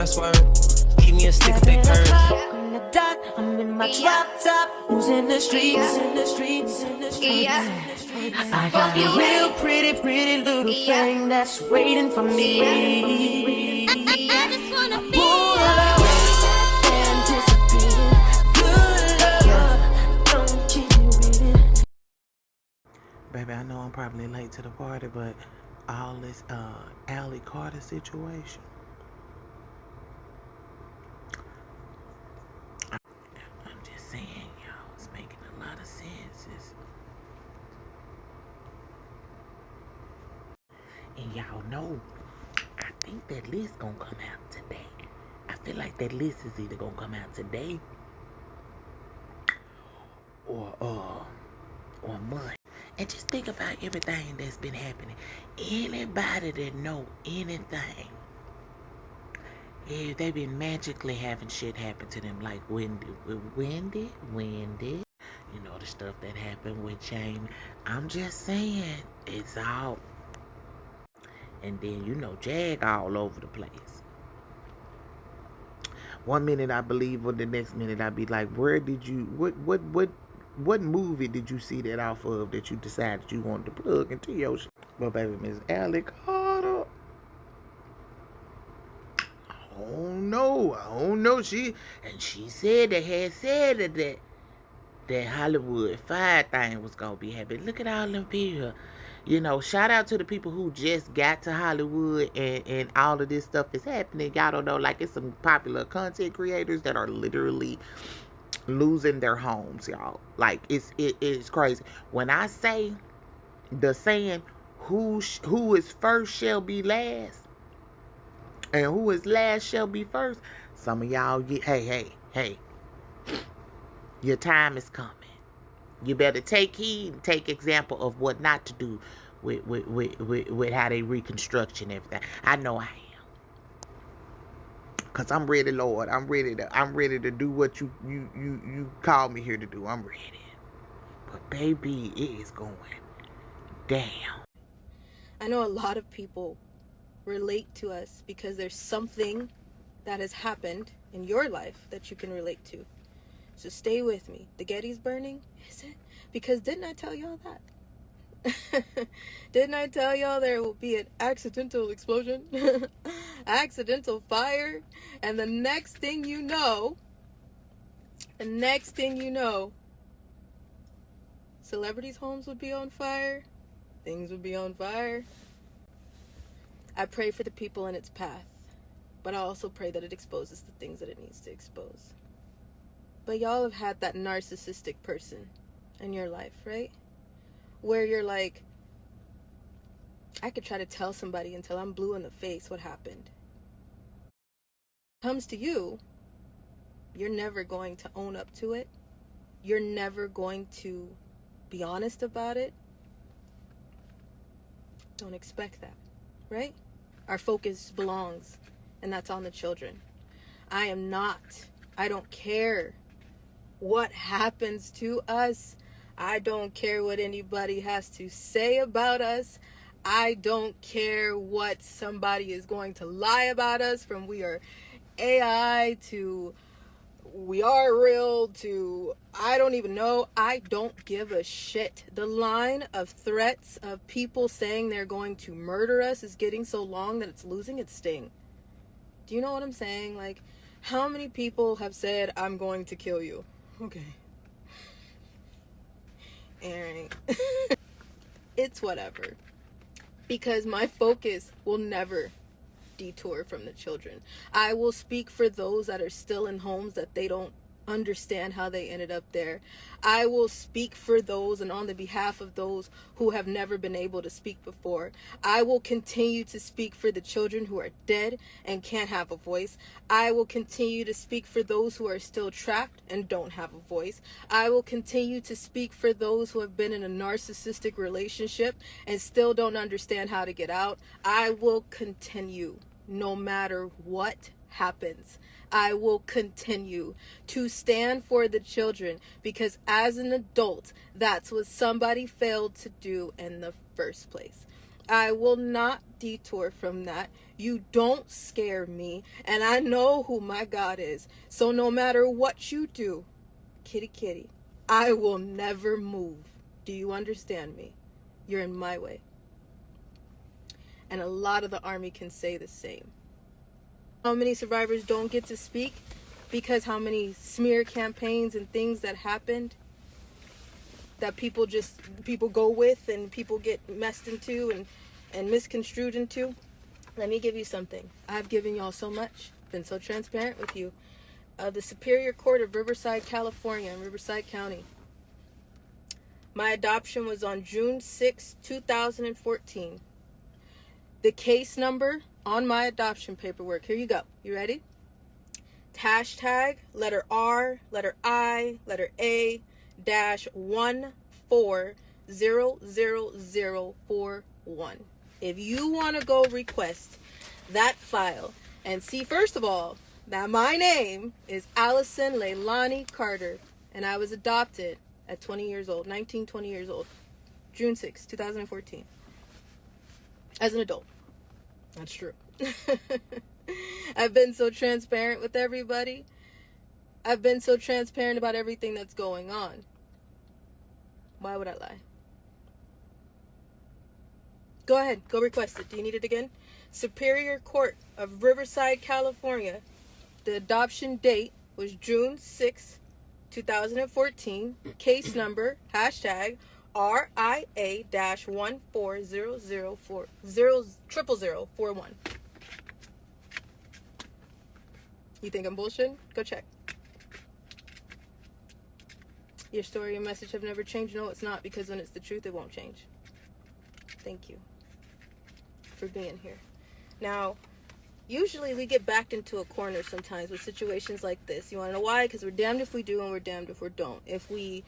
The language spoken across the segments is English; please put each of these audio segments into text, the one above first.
That's why keep me a stick of big purse. In the dark, I'm in my drop top. Who's in the streets? In the streets, in the streets. I got a real pretty, pretty little thing that's waiting for me. I just wanna be Baby, I know I'm probably late to the party, but all this Allie Carter situation. I'm just saying, y'all, it's making a lot of sense. And y'all know, I think that list gonna come out today. I feel like that list is either gonna come out today or Monday. And just think about everything that's been happening. Anybody that know anything, yeah, they've been magically having shit happen to them, like Wendy. You know, the stuff that happened with Jamie. I'm just saying, it's all. And then, you know, Jag all over the place. One minute I believe, or the next minute I be like, where did you, what movie did you see that off of that you decided you wanted to plug into your shit? But baby, Miss Allie Carter, I don't know. She said that Hollywood Fire thing was gonna be happening. Look at all them people. You know, shout out to the people who just got to Hollywood and all of this stuff is happening. Y'all don't know, like, it's some popular content creators that are literally losing their homes, y'all. Like, it's crazy. When I say the saying, who is first shall be last, and who is last shall be first, some of y'all get, hey, your time is coming. You better take heed and take example of what not to do with how they reconstruct and everything. I know I am. Cause I'm ready, Lord. I'm ready to do what you called me here to do. I'm ready. But baby, it is going down. I know a lot of people relate to us because there's something that has happened in your life that you can relate to. So stay with me. The Getty's burning? Is it? Because didn't I tell y'all that? Didn't I tell y'all there will be an accidental explosion? Accidental fire? And the next thing you know, celebrities' homes would be on fire. Things would be on fire. I pray for the people in its path. But I also pray that it exposes the things that it needs to expose. But y'all have had that narcissistic person in your life, right? Where you're like, I could try to tell somebody until I'm blue in the face what happened. When it comes to you, you're never going to own up to it. You're never going to be honest about it. Don't expect that, right? Our focus belongs, and that's on the children. I don't care what happens to us. I don't care what anybody has to say about us. I don't care what somebody is going to lie about us, from we are AI to we are real to I don't even know. I don't give a shit. The line of threats of people saying they're going to murder us is getting so long that it's losing its sting. Do you know what I'm saying? Like, how many people have said, I'm going to kill you? Okay. Alright. It's whatever. Because my focus will never detour from the children. I will speak for those that are still in homes that they don't understand how they ended up there. I will speak for those and on the behalf of those who have never been able to speak before. I will continue to speak for the children who are dead and can't have a voice. I will continue to speak for those who are still trapped and don't have a voice. I will continue to speak for those who have been in a narcissistic relationship and still don't understand how to get out. I will continue no matter what happens. I will continue to stand for the children, because as an adult, that's what somebody failed to do in the first place. I will not detour from that. You don't scare me, and I know who my God is. So no matter what you do, kitty kitty, I will never move. Do you understand me? You're in my way. And a lot of the Army can say the same. How many survivors don't get to speak because how many smear campaigns and things that happened that people go with and people get messed into and misconstrued into? Let me give you something. I've given y'all so much, been so transparent with you. The Superior Court of Riverside, California, in Riverside County. My adoption was on June 6, 2014. The case number on my adoption paperwork. Here you go. You ready? Hashtag letter R, letter I, letter A, dash 140041. If you want to go request that file and see, first of all, that my name is Allison Leilani Carter, and I was adopted at 20 years old, 20 years old, June 6, 2014, as an adult. That's true. I've been so transparent with everybody. I've been so transparent about everything that's going on. Why would I lie? Go ahead, go request it. Do you need it again? Superior Court of Riverside, California. The adoption date was June 6, 2014. Case number, hashtag RIA-14000400041. You think I'm bullshitting? Go check. Your story and message have never changed. No, it's not, because when it's the truth, it won't change. Thank you for being here. Now, usually we get backed into a corner sometimes with situations like this. You want to know why? Because we're damned if we do and we're damned if we don't. If we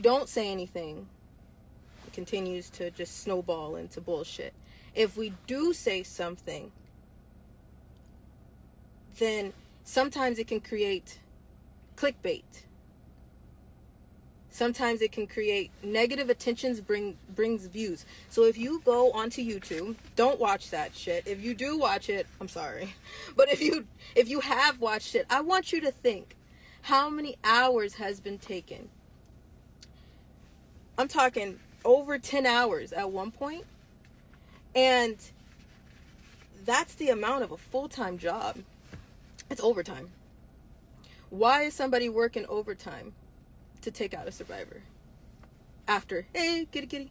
don't say anything, it continues to just snowball into bullshit. If we do say something, then sometimes it can create clickbait. Sometimes it can create negative attentions, brings views. So if you go onto YouTube, don't watch that shit. If you do watch it, I'm sorry. But if you have watched it, I want you to think how many hours has been taken. I'm talking over 10 hours at one point. And that's the amount of a full-time job. It's overtime. Why is somebody working overtime to take out a survivor? After, hey, kitty kitty.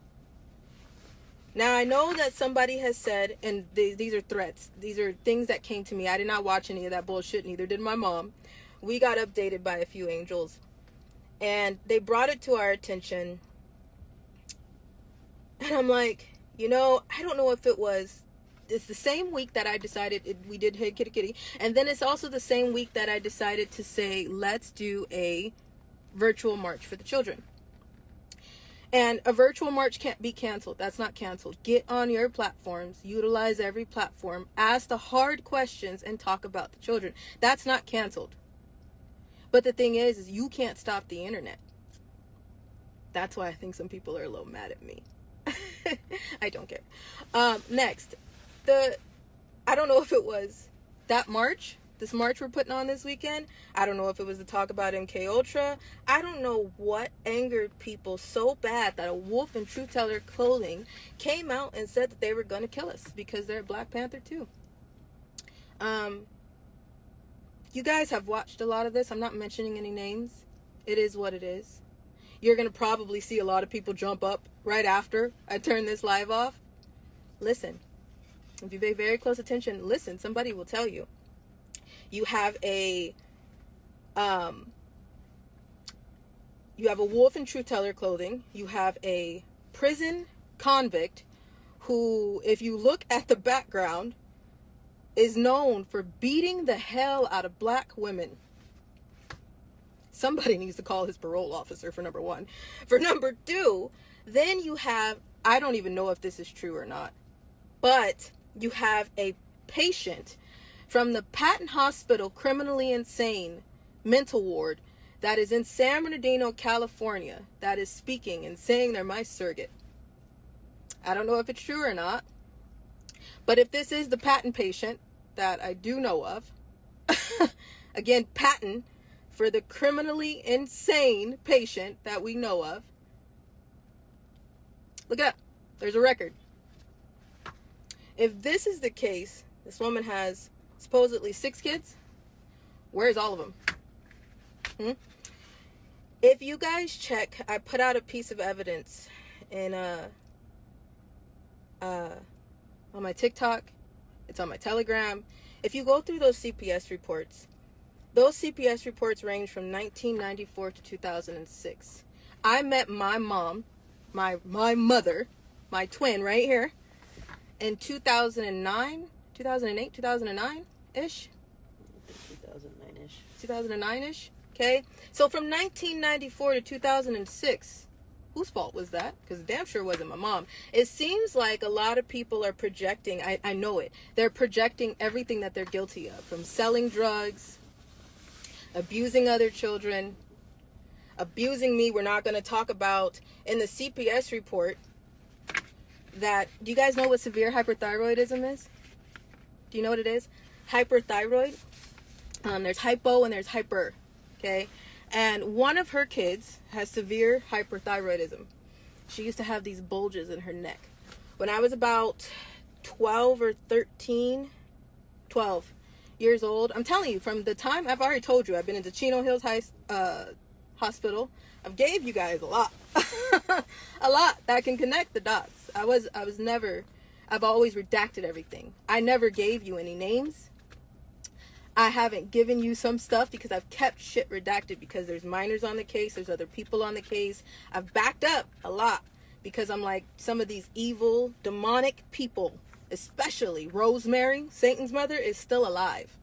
Now, I know that somebody has said, and these are threats. These are things that came to me. I did not watch any of that bullshit, neither did my mom. We got updated by a few angels. And they brought it to our attention. And I'm like, I don't know if it's the same week that I decided we did Hey Kitty Kitty. And then it's also the same week that I decided to say, let's do a virtual march for the children. And a virtual march can't be canceled. That's not canceled. Get on your platforms, utilize every platform, ask the hard questions, and talk about the children. That's not canceled. But the thing is you can't stop the internet. That's why I think some people are a little mad at me. I don't care. Next, I don't know if it was that march, this march we're putting on this weekend. I don't know if it was to talk about MK Ultra. I don't know what angered people so bad that a wolf in Truth Teller clothing came out and said that they were going to kill us because they're Black Panther too. You guys have watched a lot of this. I'm not mentioning any names. It is what it is. You're going to probably see a lot of people jump up right after I turn this live off. Listen. If you pay very close attention, listen, somebody will tell you. You have a wolf in Truth Teller clothing. You have a prison convict who, if you look at the background, is known for beating the hell out of Black women. Somebody needs to call his parole officer, for number one. For number two, then you have, I don't even know if this is true or not, but you have a patient from the Patton Hospital Criminally Insane Mental Ward that is in San Bernardino, California, that is speaking and saying they're my surrogate. I don't know if it's true or not. But if this is the patent patient that I do know of, again, patent for the criminally insane patient that we know of, look it up. There's a record. If this is the case, this woman has supposedly 6 kids. Where's all of them? If you guys check, I put out a piece of evidence in on my TikTok. It's on my Telegram. If you go through those CPS reports range from 1994 to 2006. I met my mom, my mother, my twin right here, in 2009, 2008, 2009-ish? 2009-ish. 2009-ish, okay? So from 1994 to 2006, whose fault was that? Because damn sure wasn't my mom. It seems like a lot of people are projecting, I know it, they're projecting everything that they're guilty of, from selling drugs, abusing other children, abusing me. We're not going to talk about in the CPS report that, do you guys know what severe hyperthyroidism is? Do you know what it is? Hyperthyroid. There's hypo and there's hyper, okay? And one of her kids has severe hyperthyroidism. She used to have these bulges in her neck. When I was about 12 or 13, 12 years old, I'm telling you, from the time, I've already told you, I've been into Chino Hills Hospital. I've gave you guys a lot. A lot that can connect the dots. I've always redacted everything. I never gave you any names. I haven't given you some stuff because I've kept shit redacted because there's minors on the case. There's other people on the case. I've backed up a lot because I'm like, some of these evil, demonic people, especially Rosemary, Satan's mother, is still alive.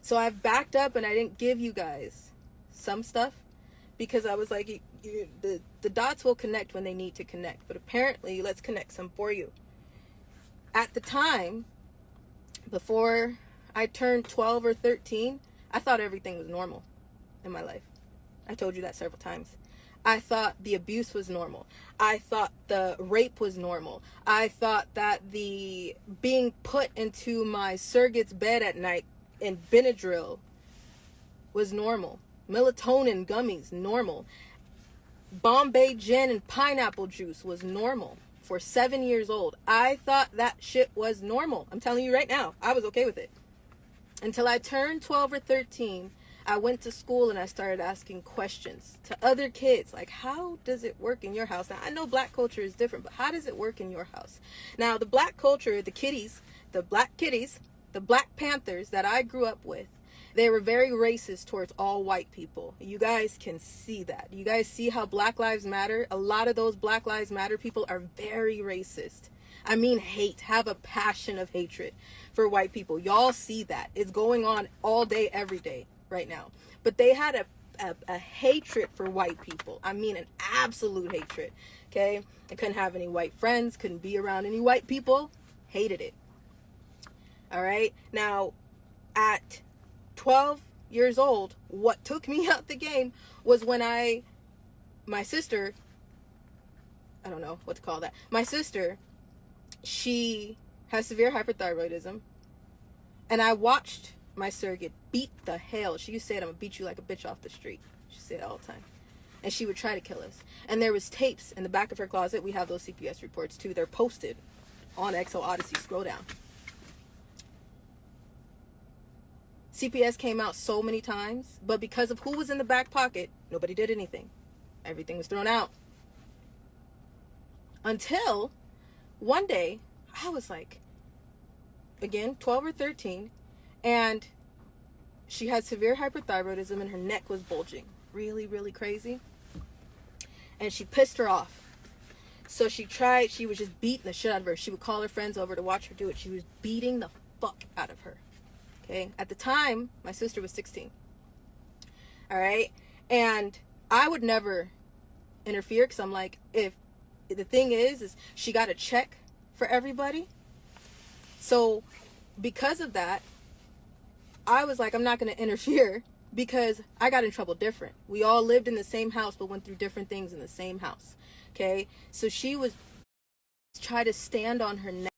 So I've backed up and I didn't give you guys some stuff because I was like, the dots will connect when they need to connect. But apparently, let's connect some for you. At the time, before I turned 12 or 13, I thought everything was normal in my life. I told you that several times. I thought the abuse was normal. I thought the rape was normal. I thought that the being put into my surrogate's bed at night in Benadryl was normal. Melatonin gummies, normal. Bombay gin and pineapple juice was normal. For 7 years old, I thought that shit was normal. I'm telling you right now, I was okay with it. Until I turned 12 or 13, I went to school and I started asking questions to other kids. Like, how does it work in your house? Now, I know black culture is different, but how does it work in your house? Now, the black culture, the black kitties, the Black Panthers that I grew up with, they were very racist towards all white people. You guys can see that. You guys see how Black Lives Matter, a lot of those Black Lives Matter people are very racist. I mean, have a passion of hatred for white people. Y'all see that. It's going on all day, every day right now. But they had a hatred for white people. I mean, an absolute hatred. Okay? I couldn't have any white friends, couldn't be around any white people. Hated it. All right? Now, at 12 years old, what took me out the game was when my sister, I don't know what to call that. My sister, she has severe hyperthyroidism, and I watched my surrogate beat the hell. She used to say, I'm gonna beat you like a bitch off the street. She said it all the time. And she would try to kill us. And there was tapes in the back of her closet. We have those CPS reports too. They're posted on XO Odyssey. Scroll down. CPS came out so many times, but because of who was in the back pocket, nobody did anything. Everything was thrown out. Until one day, I was like, again, 12 or 13, and she had severe hyperthyroidism and her neck was bulging. Really, really crazy. And she pissed her off. So she was just beating the shit out of her. She would call her friends over to watch her do it. She was beating the fuck out of her. Okay? At the time, my sister was 16. All right? And I would never interfere because I'm like, if the thing is she got a check for everybody. So because of that, I was like, I'm not going to interfere because I got in trouble different. We all lived in the same house but went through different things in the same house. Okay? So she was try to stand on her neck.